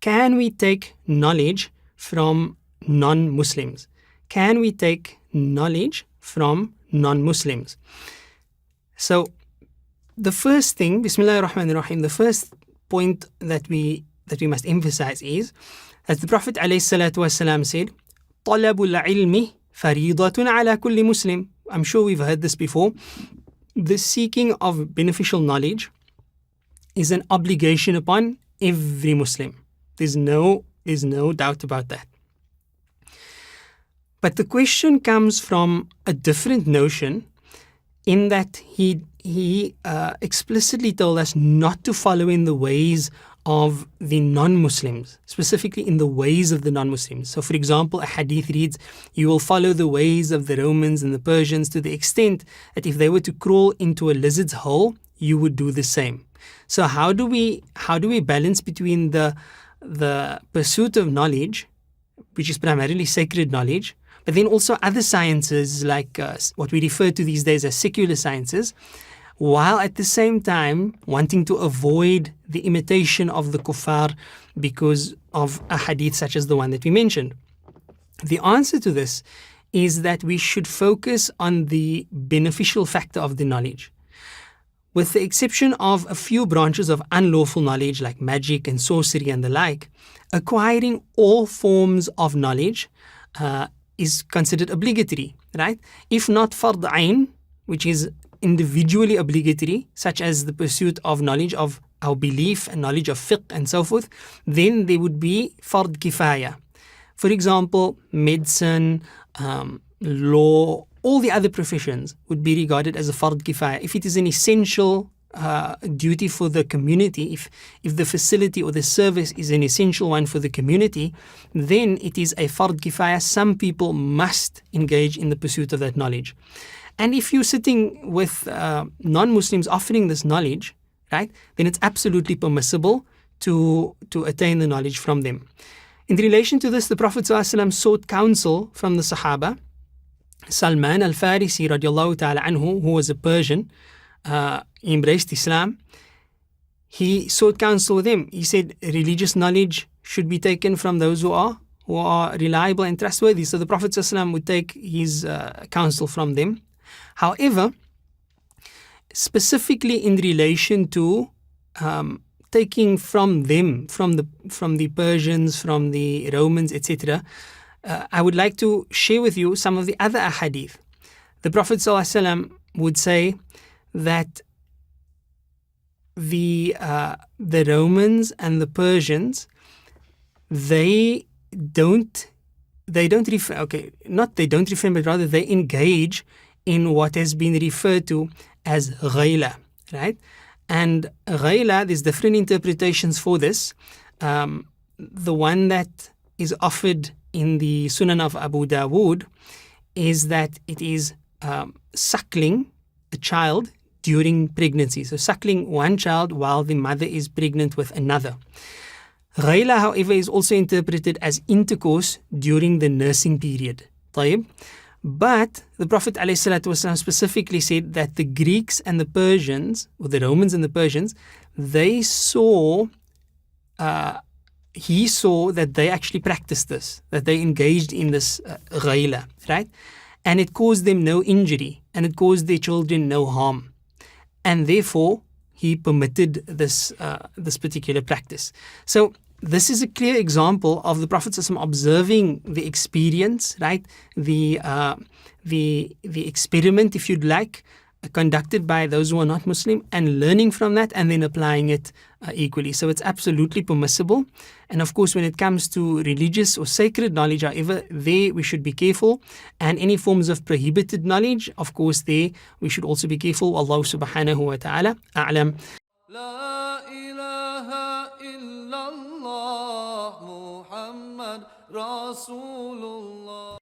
can we take knowledge from non-Muslims? Can we take knowledge from non-Muslims? So the first thing, Bismillahir Rahmanir Rahim, the first point that we must emphasize is, as the Prophet ﷺ said, طَلَبُ الْعِلْمِ فَرِيضَةٌ عَلَى كُلِّ مُسْلِمٍ. I'm sure we've heard this before. The seeking of beneficial knowledge is an obligation upon every Muslim. There's no doubt about that. But the question comes from a different notion, in that he explicitly told us not to follow in the ways of the non-Muslims, specifically in the ways of the non-Muslims. So for example, a hadith reads, you will follow the ways of the Romans and the Persians to the extent that if they were to crawl into a lizard's hole, you would do the same. So how do we balance between the pursuit of knowledge, which is primarily sacred knowledge, but then also other sciences like what we refer to these days as secular sciences, while at the same time wanting to avoid the imitation of the kuffar because of a hadith such as the one that we mentioned? The answer to this is that we should focus on the beneficial factor of the knowledge. With the exception of a few branches of unlawful knowledge like magic and sorcery and the like, acquiring all forms of knowledge is considered obligatory, right? If not fard ayn, which is individually obligatory, such as the pursuit of knowledge of our belief and knowledge of fiqh and so forth, then there would be fard kifaya. For example, medicine, law, all the other professions would be regarded as a fard kifaya. If it is an essential duty for the community, if the facility or the service is an essential one for the community, then it is a fard kifaya. Some people must engage in the pursuit of that knowledge. And if you're sitting with non-Muslims offering this knowledge, right, then it's absolutely permissible to attain the knowledge from them. In relation to this, the Prophet ﷺ sought counsel from the Sahaba. Salman al-Farisi radiallahu ta'ala anhu, who was a Persian, embraced Islam. He sought counsel with him. He said religious knowledge should be taken from those who are reliable and trustworthy. So the Prophet ﷺ would take his counsel from them. However, specifically in relation to taking from them, from the Persians, from the Romans, etc., I would like to share with you some of the other ahadith. The Prophet ﷺ would say that the Romans and the Persians, they don't refer, but rather they engage in what has been referred to as ghayla, right? And ghayla, there's different interpretations for this. The one that is offered in the Sunan of Abu Dawood is that it is suckling a child during pregnancy. So suckling one child while the mother is pregnant with another. Ghayla, however, is also interpreted as intercourse during the nursing period. طيب. But the Prophet ﷺ specifically said that the Greeks and the Persians, or the Romans and the Persians, he saw that they actually practiced this, that they engaged in this ghayla, right? And it caused them no injury, and it caused their children no harm. And therefore, he permitted this particular practice. So this is a clear example of the Prophet ﷺ observing the experience, right? The experiment, if you'd like, conducted by those who are not Muslim, and learning from that and then applying it equally. So it's absolutely permissible. And of course, when it comes to religious or sacred knowledge, however, there we should be careful. And any forms of prohibited knowledge, of course, there we should also be careful. Allah subhanahu wa ta'ala a'lam. La ilaha illallah Muhammad Rasulullah.